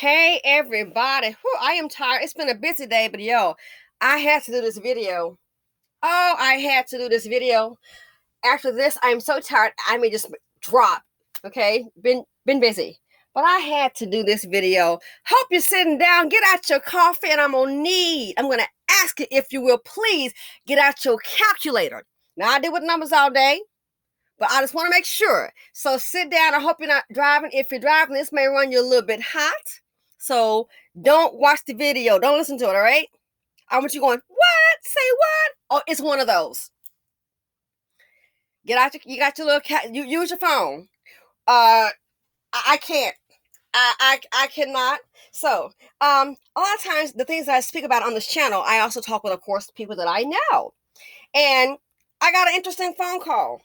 Hey everybody. Whew, I am tired. It's been a busy day, but yo, I had to do this video. Oh, I had to do this video. After this, I'm so tired. I may just drop. Okay? Been busy. But I had to do this video. Hope you're sitting down. Get out your coffee and I'm gonna ask you if you will please get out your calculator. Now I deal with numbers all day. But I just want to make sure. So sit down. I hope you're not driving. If you're driving, this may run you a little bit hot. So don't watch the video. Don't listen to it, all right? I want you going, what? Say what? Oh, it's one of those. Get out you got your little you use your phone. I can't. I cannot. So, a lot of times the things that I speak about on this channel, I also talk with, of course, people that I know. And I got an interesting phone call.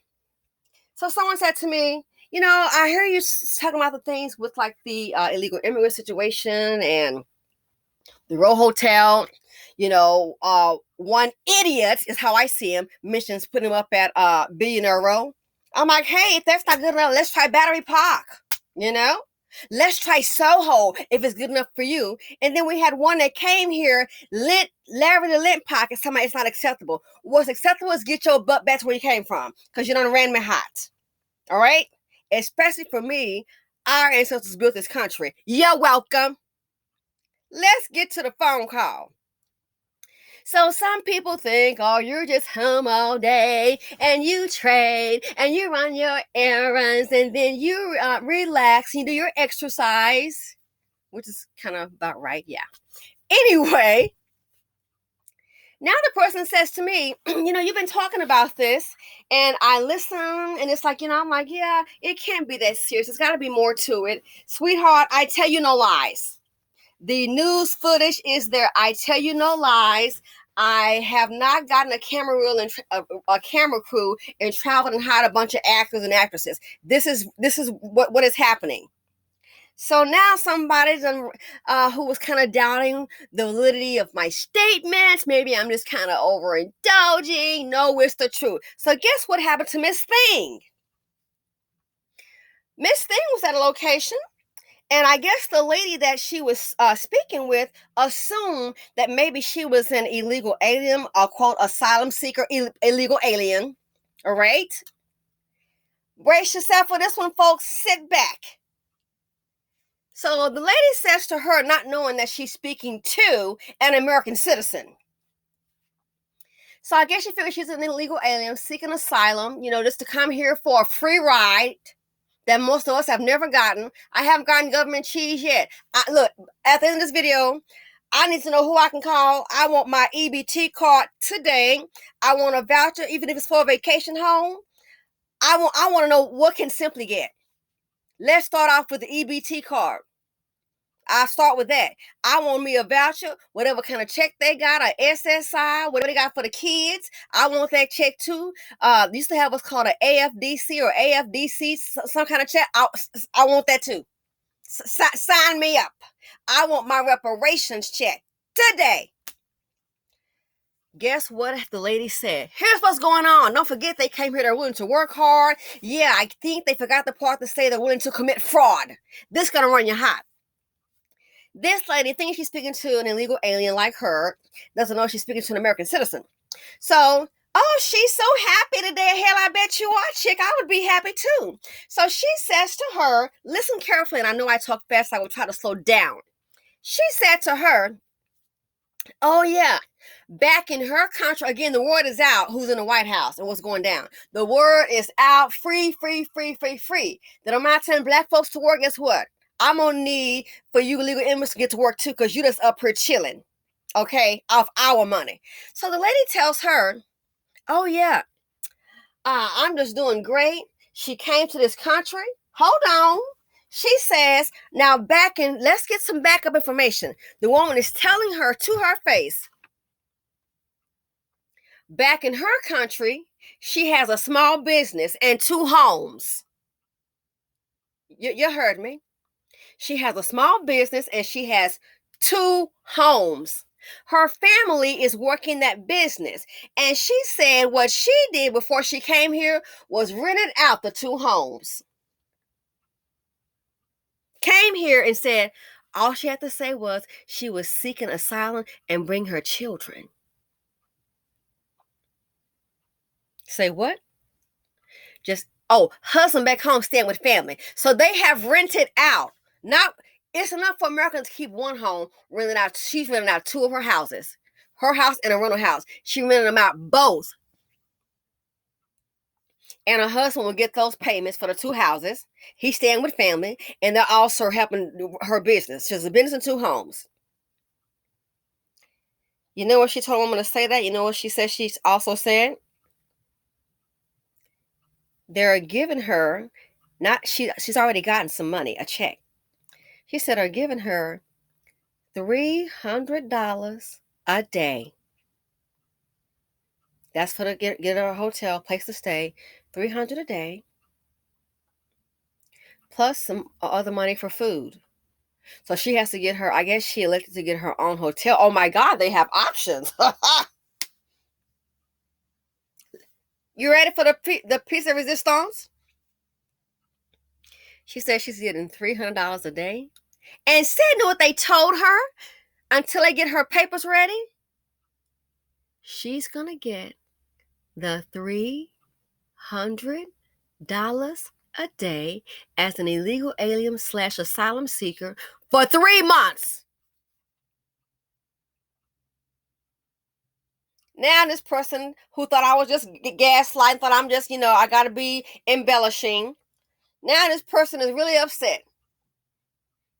So someone said to me, I hear you talking about the things with like the illegal immigrant situation and the Row Hotel. One idiot is how I see him, mentions putting him up at Billionaire Row. I'm like, hey, if that's not good enough, let's try Battery Park, Let's try Soho if it's good enough for you. And then we had one that came here, Larry the Lint Pocket. Somebody, it's not acceptable. What's acceptable is get your butt back to where you came from, because you done ran me hot. All right? Especially for me, our ancestors built this country. You're welcome. Let's get to the phone call. So some people think, oh, you're just home all day and you trade and you run your errands and then you relax and you do your exercise, which is kind of about right. Yeah. Anyway, now the person says to me, you've been talking about this, and I listen, and it's like, I'm like, yeah, it can't be that serious. It's got to be more to it. Sweetheart, I tell you no lies. The news footage is there. I tell you no lies. I have not gotten a camera reel and a camera crew and traveled and hired a bunch of actors and actresses. This is what is happening. So now somebody who was kind of doubting the validity of my statements, maybe I'm just kind of overindulging. No, it's the truth. So guess what happened to Miss Thing? Miss Thing was at a location, and I guess the lady that she was speaking with assumed that maybe she was an illegal alien, or quote, asylum seeker, illegal alien. All right? Brace yourself for this one, folks. Sit back. So the lady says to her, not knowing that she's speaking to an American citizen. So I guess she figured she's an illegal alien seeking asylum, just to come here for a free ride that most of us have never gotten. I haven't gotten government cheese yet. Look, at the end of this video, I need to know who I can call. I want my EBT card today. I want a voucher, even if it's for a vacation home. I want to know what can Simply get. Let's start off with the EBT card. I'll start with that. I want me a voucher, whatever kind of check they got, a SSI, whatever they got for the kids. I want that check too. They used to have what's called an AFDC or AFDC, some kind of check. I want that too. Sign me up. I want my reparations check today. Guess what the lady said? Here's what's going on. Don't forget they came here, they're willing to work hard. Yeah, I think they forgot the part to say they're willing to commit fraud. This is going to run you hot. This lady thinks she's speaking to an illegal alien like her, doesn't know she's speaking to an American citizen. So, oh, she's so happy today. Hell, I bet you are, chick. I would be happy too. So she says to her, listen carefully, and I know I talk fast, I will try to slow down. She said to her, oh yeah, back in her country, again, the word is out who's in the White House and what's going down. The word is out, free. That I'm not telling black folks to work, guess what? I'm going to need for you illegal immigrants to get to work too, because you just up here chilling, okay, off our money. So the lady tells her, oh yeah, I'm just doing great. She came to this country. Hold on. She says, now let's get some backup information. The woman is telling her to her face, back in her country, she has a small business and 2 homes. You heard me. She has a small business and she has 2 homes. Her family is working that business. And she said what she did before she came here was rented out the 2 homes. Came here and said, All she had to say was she was seeking asylum and bring her children. Say what? Just, oh, husband back home staying with family. So they have rented out. Not, it's enough for Americans to keep one home, renting out. She's renting out two of her houses, her house and a rental house. She rented them out both. And her husband will get those payments for the two houses. He's staying with family, and they're also helping her business. She has a business and two homes. You know what she told a woman to say that? You know what she said she's also said? They're giving her, not she's already gotten some money, a check. She said they're giving her $300 a day. That's for to get her a hotel, place to stay, $300 a day, plus some other money for food. So she has to get her, I guess she elected to get her own hotel. Oh my God, they have options. You ready for the piece of resistance? She said she's getting $300 a day. And said, you know what they told her until they get her papers ready? She's going to get the $300 a day as an illegal alien/asylum seeker for 3 months. Now this person who thought I was just gaslighting, thought I'm just, I got to be embellishing. Now this person is really upset,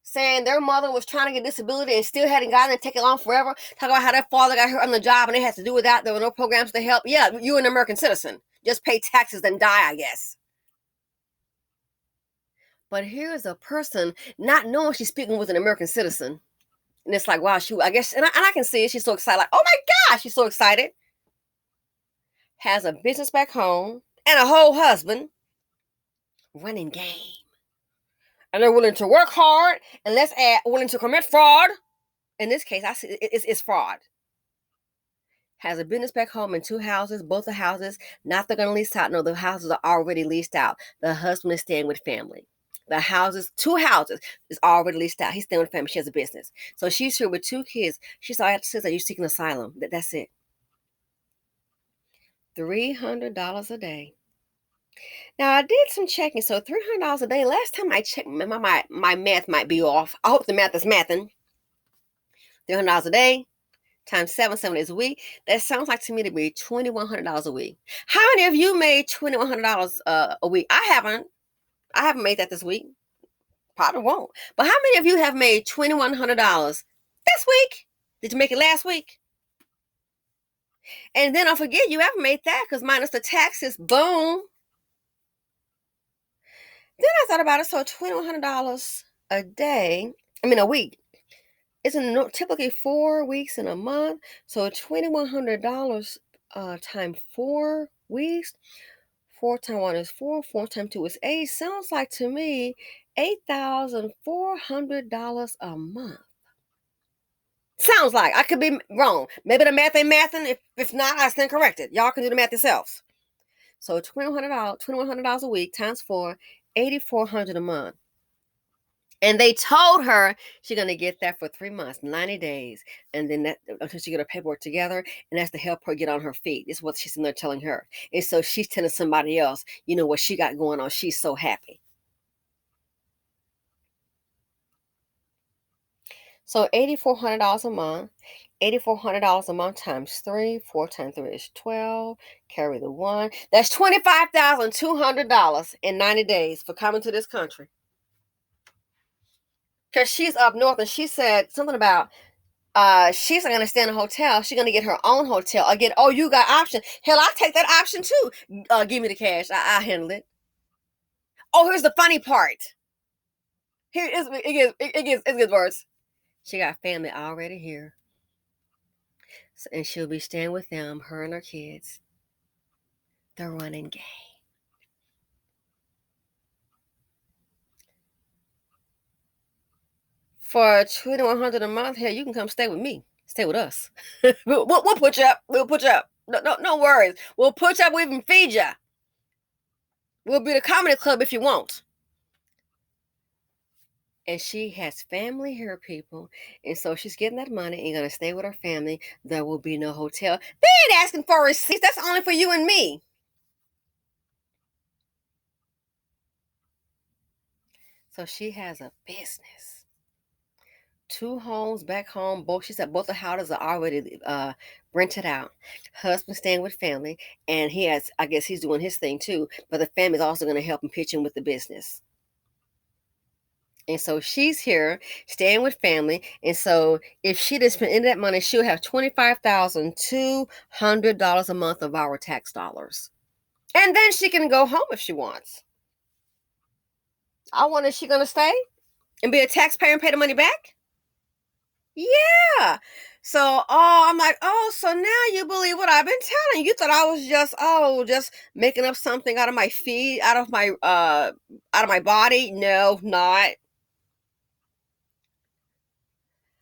saying their mother was trying to get disability and still hadn't gotten it, taking long forever. Talk about how their father got hurt on the job and they had to do without. There were no programs to help. Yeah, you're an American citizen. Just pay taxes and die, I guess. But here's a person not knowing she's speaking with an American citizen. And it's like, wow, I guess, and I can see it. She's so excited. Like, oh my gosh, she's so excited. Has a business back home and a whole husband running game. And they're willing to work hard and let's add, willing to commit fraud. In this case, I see it's fraud. Has a business back home and two houses, both the houses, not they're going to lease out. No, the houses are already leased out. The husband is staying with family. The houses, two houses, is already leased out. He's staying with family. She has a business. So she's here with two kids. She's all I have to say is that you're seeking asylum. That's it. $300 a day. Now, I did some checking. So $300 a day. Last time I checked, my math might be off. I hope the math is mathing. $300 a day times 7 days a week. That sounds like to me to be $2,100 a week. How many of you made $2,100 a week? I haven't made that this week. Probably won't. But how many of you have made $2,100 this week? Did you make it last week? And then don't forget, you haven't made that because minus the taxes, boom. Then I thought about it. So $2,100 a week. It's typically 4 weeks in a month. So $2,100 times 4 weeks. 4 times 1 is 4. 4 times 2 is 8. Sounds like to me $8,400 a month. Sounds like. I could be wrong. Maybe the math ain't mathing. If not, I stand corrected. Y'all can do the math yourselves. So $2,100 a week times 4, $8,400 a month. And they told her she's going to get that for 3 months, 90 days. And then until she get her paperwork together. And that's to help her get on her feet. This is what she's in there telling her. And so she's telling somebody else, what she got going on. She's so happy. So $8,400 a month. $8,400 a month times 3. 4 times 3 is 12. Carry the 1. That's $25,200 in 90 days for coming to this country. Because she's up north and she said something about she's not going to stay in a hotel. She's going to get her own hotel. Again, oh, you got option. Hell, I'll take that option too. Give me the cash. I'll handle it. Oh, here's the funny part. It gets worse. She got family already here. So, and she'll be staying with them, her and her kids. They're running game. For $2,100 a month, hell, you can come stay with me. Stay with us. we'll put you up. We'll put you up. No worries. We'll put you up. We'll even feed you. We'll be the comedy club if you want. And she has family here, people. And so she's getting that money and gonna stay with her family. There will be no hotel. They ain't asking for receipts. That's only for you and me. So she has a business. Two homes back home. Both she said both the houses are already rented out. Husband staying with family, and he has. I guess he's doing his thing too. But the family's also going to help him pitch in with the business. And so she's here staying with family. And so if she didn't spend any of that money, she'll have $25,200 a month of our tax dollars. And then she can go home if she wants. I wonder, is she going to stay and be a taxpayer and pay the money back? Yeah. So, I'm like, so now you believe what I've been telling you. You thought I was just making up something out of my feet, out of my body. No, not.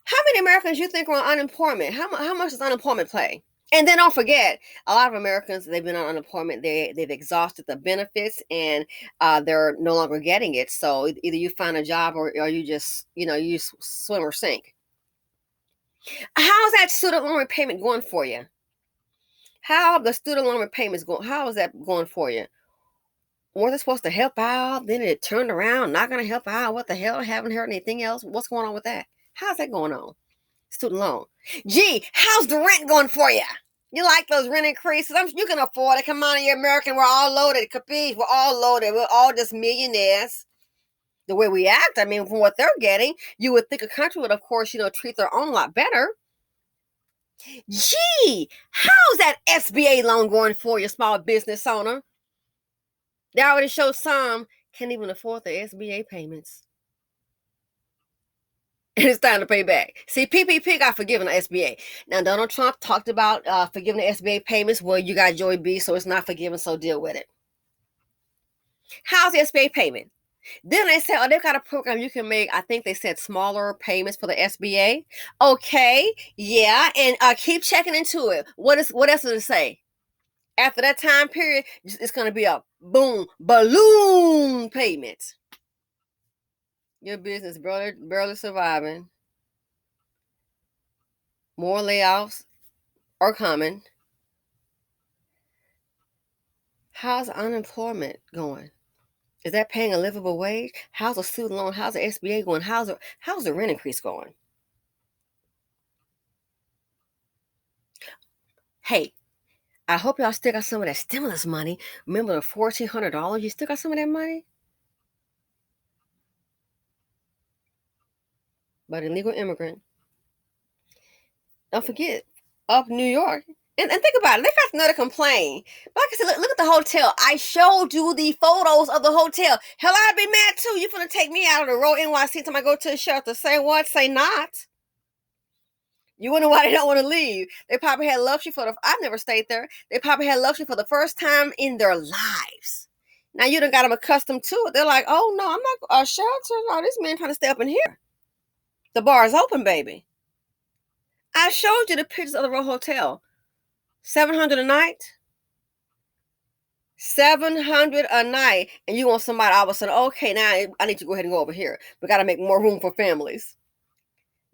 How many Americans you think are on unemployment? How much does unemployment pay? And then don't forget, a lot of Americans, they've been on unemployment. They've exhausted the benefits, and they're no longer getting it. So either you find a job, or you just you swim or sink. How's that student loan repayment going for you? How the student loan repayments going? How is that going for you? Was it supposed to help out? Then it turned around, not going to help out. What the hell? I haven't heard anything else. What's going on with that? How's that going on? Student loan. Gee, how's the rent going for you? You like those rent increases? You can afford it. Come on, you're American. We're all loaded. Capiche? We're all loaded. We're all just millionaires. The way we act, I mean, from what they're getting, you would think a country would, of course, treat their own a lot better. Gee, how's that SBA loan going for your small business owner? They already show some can't even afford the SBA payments. And it's time to pay back. See, PPP got forgiven the SBA. Now, Donald Trump talked about forgiving the SBA payments. Well, you got Joey B, so it's not forgiven, so deal with it. How's the SBA payment? Then they said, they've got a program you can make, I think they said smaller payments for the SBA. Okay, yeah, and keep checking into it. What else does it say? After that time period, it's going to be a boom, balloon payment. Your business barely surviving. More layoffs are coming. How's unemployment going? Is that paying a livable wage? How's the student loan? How's the SBA going? How's the rent increase going? Hey, I hope y'all still got some of that stimulus money. Remember the $1,400? You still got some of that money? But illegal immigrant. Don't forget, up New York. And think about it. They got another complaint. But like I said, look at the hotel. I showed you the photos of the hotel. Hell, I'd be mad too. You finna take me out of the road NYC time I go to the shelter. Say what? Say not. You wonder why they don't want to leave. They probably had luxury I've never stayed there. They probably had luxury for the first time in their lives. Now you done got them accustomed to it. They're like, oh no, I'm not a shelter. No, this man trying to stay up in here. The bar is open, baby. I showed you the pictures of the Royal Hotel. $700 a night. $700 a night. And you want somebody all of a sudden, okay, now I need to go ahead and go over here. We got to make more room for families.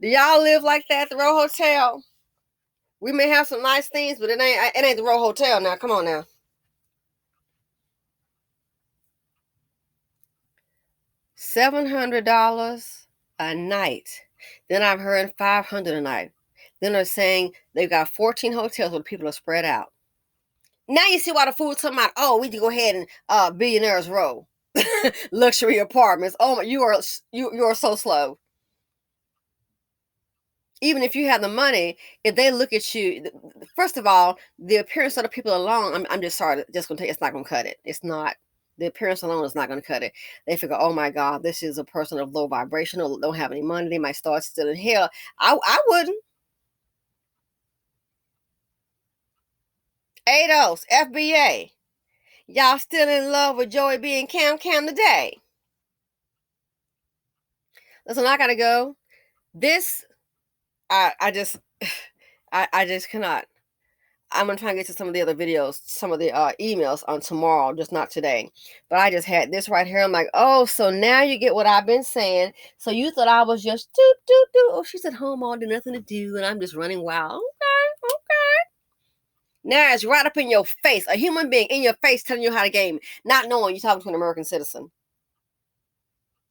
Do y'all live like that at the Royal Hotel? We may have some nice things, but it ain't the Royal Hotel now. Come on now. $700 a night. Then I've heard $500 a night. Then they're saying they've got 14 hotels where people are spread out. Now you see why the fool's talking about, we need to go ahead and billionaires row. Luxury apartments. Oh my, you are so slow. Even if you have the money, if they look at you, first of all, the appearance of the people alone, I'm just sorry, just gonna tell you, it's not gonna cut it. It's not. The appearance alone is not going to cut it. They figure, oh my God, this is a person of low vibration, or don't have any money. They might start stealing hell. I wouldn't. ADOS, FBA. Y'all still in love with Joey B and Cam today? Listen, I gotta go. This, I just cannot. I'm gonna try and get to some of the other videos, some of the emails on tomorrow, just not today. But I just had this right here. I'm like, oh, so now you get what I've been saying. So you thought I was just do. Oh, she's at home all day, nothing to do, and I'm just running wild. Okay, okay. Now it's right up in your face, a human being in your face telling you how to game, not knowing you're talking to an American citizen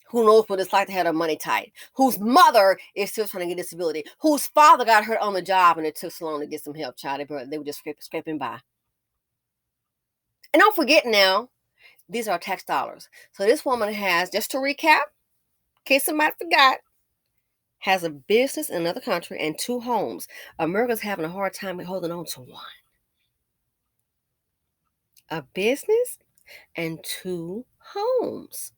who knows what it's like to have their money tight, whose mother is still trying to get disability, whose father got hurt on the job and it took so long to get some help, child. They were just scraping by. And don't forget now, these are tax dollars. So this woman has, just to recap, in case somebody forgot, has a business in another country and 2 homes. America's having a hard time holding on to one. A business and 2 homes.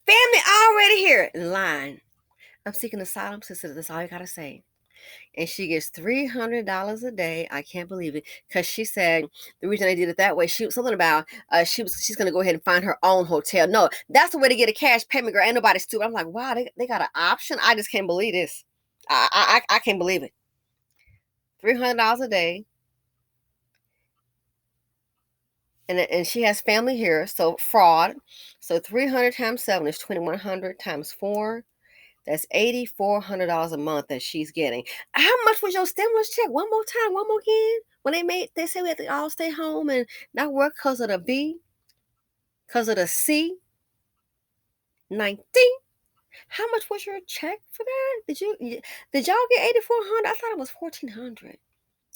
Family already here in line. I'm seeking asylum, sister. That's all you gotta say. And she gets $300 a day. I can't believe it, because she said the reason they did it that way, she was something about she's gonna go ahead and find her own hotel. No, that's the way to get a cash payment, girl. Ain't nobody stupid. I'm like, wow, they got an option. I just can't believe this. I can't believe it. $300 a day, and she has family here, so fraud. So 300 times 7 is 2,100 times 4. That's $8,400 a month that she's getting. How much was your stimulus check? One more time, one more again. When they say we have to all stay home and not work because of the B, because of the C, 19. How much was your check for that? Did y'all get 8,400? I thought it was 1,400.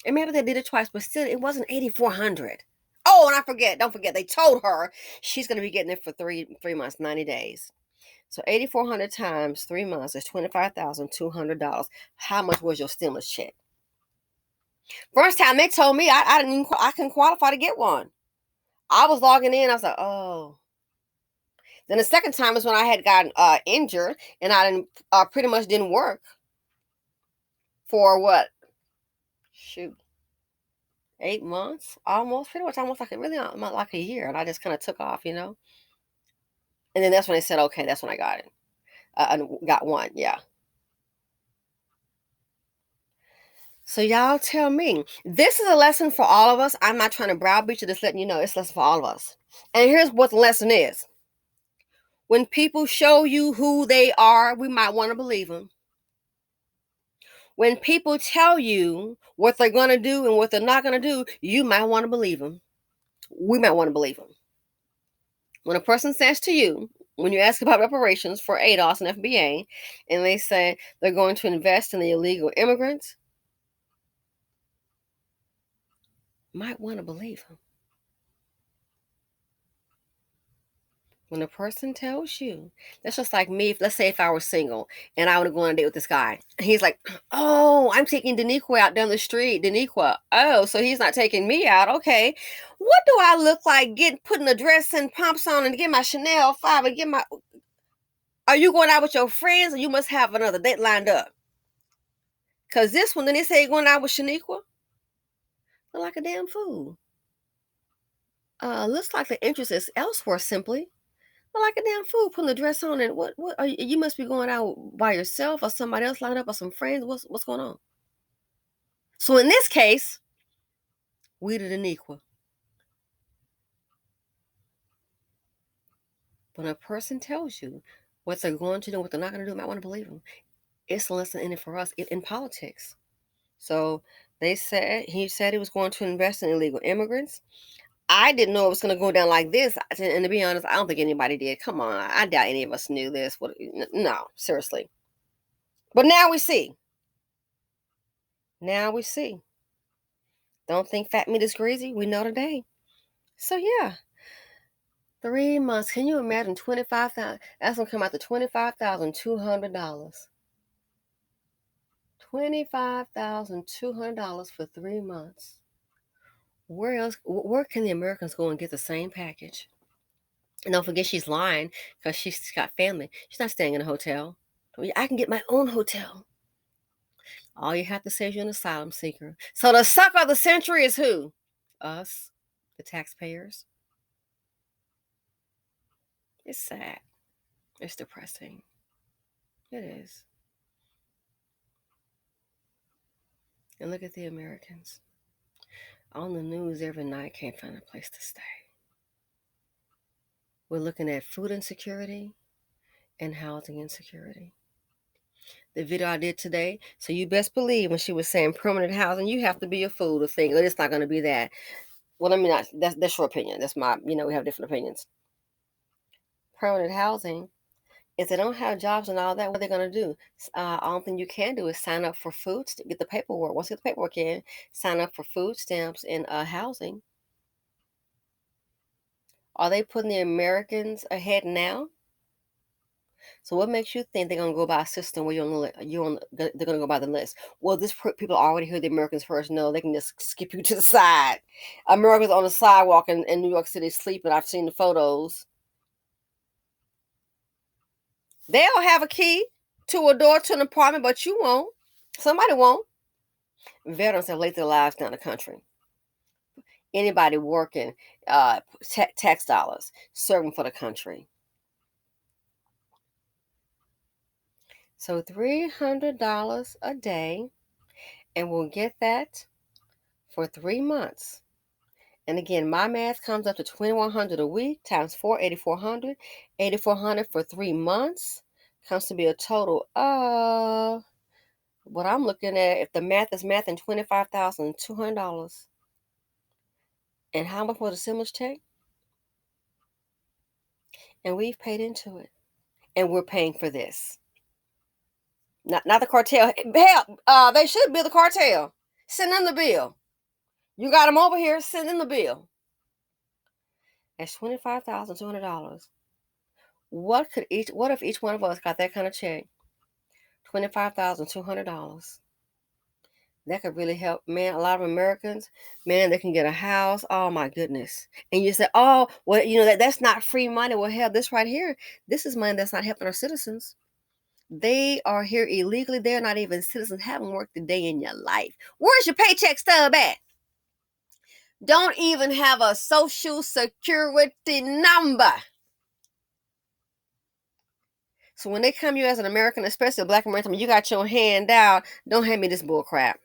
And maybe they did it twice, but still, it wasn't 8,400. Oh, and don't forget, they told her she's gonna be getting it for three months, 90 days. So 8,400 times 3 months is $25,200. How much was your stimulus check? First time they told me I couldn't qualify to get one. I was logging in. I was like, oh. Then the second time is when I had gotten injured and I didn't pretty much didn't work for what? Shoot, 8 months, almost, pretty much almost like like a year, and I just kind of took off, And then that's when they said, okay, that's when I got it. I got one, yeah. So y'all tell me. This is a lesson for all of us. I'm not trying to browbeat you, just letting you know it's a lesson for all of us. And here's what the lesson is. When people show you who they are, we might want to believe them. When people tell you what they're going to do and what they're not going to do, you might want to believe them. We might want to believe them. When a person says to you, when you ask about reparations for ADOS and FBA, and they say they're going to invest in the illegal immigrants, might want to believe them. When a person tells you, that's just like me. Let's say if I were single and I would go on a date with this guy, and he's like, "Oh, I'm taking Daniqua out down the street." Daniqua. Oh, so he's not taking me out. Okay, what do I look like? Putting a dress and pumps on and get my Chanel 5 and get my. Are you going out with your friends, or you must have another date lined up? Cause this one, then they say you're going out with Shaniqua. Look like a damn fool. Looks like the interest is elsewhere. Simply. Like a damn fool putting the dress on, and what are you must be going out by yourself or somebody else lined up or some friends. What's going on? So in this case, we did an equal. When a person tells you what they're going to do and what they're not going to do, you might want to believe them. It's a lesson in it for us in politics. So he said he was going to invest in illegal immigrants. I didn't know it was going to go down like this. And to be honest, I don't think anybody did. Come on, I doubt any of us knew this. No, seriously. But now we see. Now we see. Don't think fat meat is greasy. We know today. So yeah, 3 months. Can you imagine 25,000? That's gonna come out to $25,200. $25,200 for 3 months. Where else? Where can the Americans go and get the same package? And don't forget, she's lying because she's got family. She's not staying in a hotel. I can get my own hotel. All you have to say is you're an asylum seeker. So the sucker of the century is who? Us, the taxpayers. It's sad. It's depressing. It is. And look at the Americans. On the news every night, can't find a place to stay. We're looking at food insecurity and housing insecurity. The video I did today, so you best believe when she was saying permanent housing, you have to be a fool to think, it's not going to be that. Well, I mean, that's your opinion. That's my, we have different opinions. Permanent housing, if they don't have jobs and all that, what are they going to do? Only thing you can do is sign up for food, get the paperwork. Once you get the paperwork in, sign up for food stamps and housing. Are they putting the Americans ahead now? So what makes you think they're gonna go by a system where they're gonna go by the list? Well, people already heard the Americans first. No, they can just skip you to the side. Americans on the sidewalk in New York City sleeping. I've seen the photos. They'll have a key to a door to an apartment, but you won't. Somebody won't. Veterans have laid their lives down the country. Anybody working, tax dollars, serving for the country. So $300 a day, and we'll get that for 3 months. And again, my math comes up to $2,100 a week times 4, 8,400. 8,400 for 3 months comes to be a total of, what I'm looking at, if the math is math, and $25,200. And how much was the stimulus check? And we've paid into it. And we're paying for this. Not the cartel. Hell, they should bill the cartel. Send them the bill. You got them over here, send them the bill. That's $25,200. What if each one of us got that kind of check? $25,200. That could really help, man. A lot of Americans, man, they can get a house. Oh my goodness. And you say, oh, well, that's not free money. Well, hell, this right here, this is money that's not helping our citizens. They are here illegally. They're not even citizens. Haven't worked a day in your life. Where's your paycheck stub at? Don't even have a social security number. So when they come to you as an American, especially a Black American, you got your hand out, don't hand me this bull crap.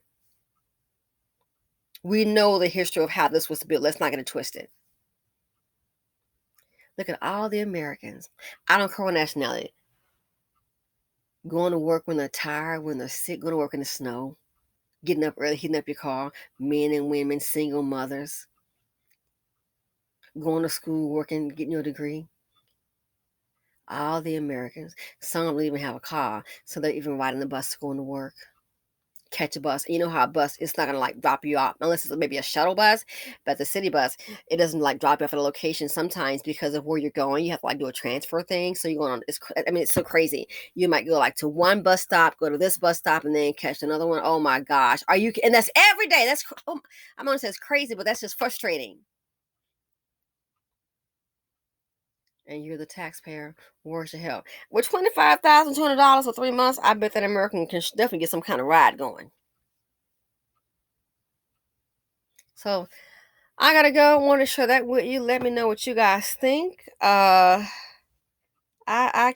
We know the history of how this was built. Let's not get it twisted. Look at all the Americans. I don't care what nationality. Going to work when they're tired, when they're sick, going to work in the snow, getting up early, heating up your car, men and women, single mothers, going to school, working, getting your degree. All the Americans. Some don't even have a car, so they're even riding the bus going to work. Catch a bus. You know how a bus, it's not gonna drop you off unless it's maybe a shuttle bus, but the city bus, it doesn't drop you off at a location sometimes because of where you're going. You have to do a transfer thing. So you're going on, it's so crazy. You might go to one bus stop, go to this bus stop, and then catch another one. Oh my gosh, and that's every day. I'm gonna say it's crazy, but that's just frustrating. And you're the taxpayer. Where's your help? With $25,200 for 3 months, I bet that American can definitely get some kind of ride going. So I gotta go. I want to share that with you. Let me know what you guys think. I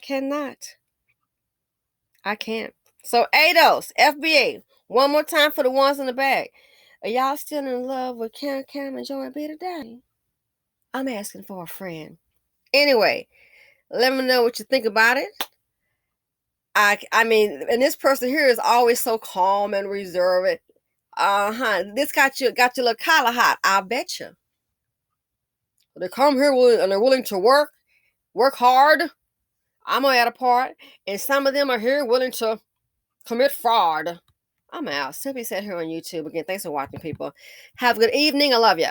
cannot. I can't. So ADOS, FBA. One more time for the ones in the back. Are y'all still in love with Cam and Joy B today? I'm asking for a friend. Anyway, let me know what you think about it. I mean, and this person here is always so calm and reserved. This got your little collar hot. I bet you. They come here and they're willing to work hard. I'm gonna add a part, and some of them are here willing to commit fraud. I'm out. Simply said here on YouTube again. Thanks for watching, people. Have a good evening. I love you.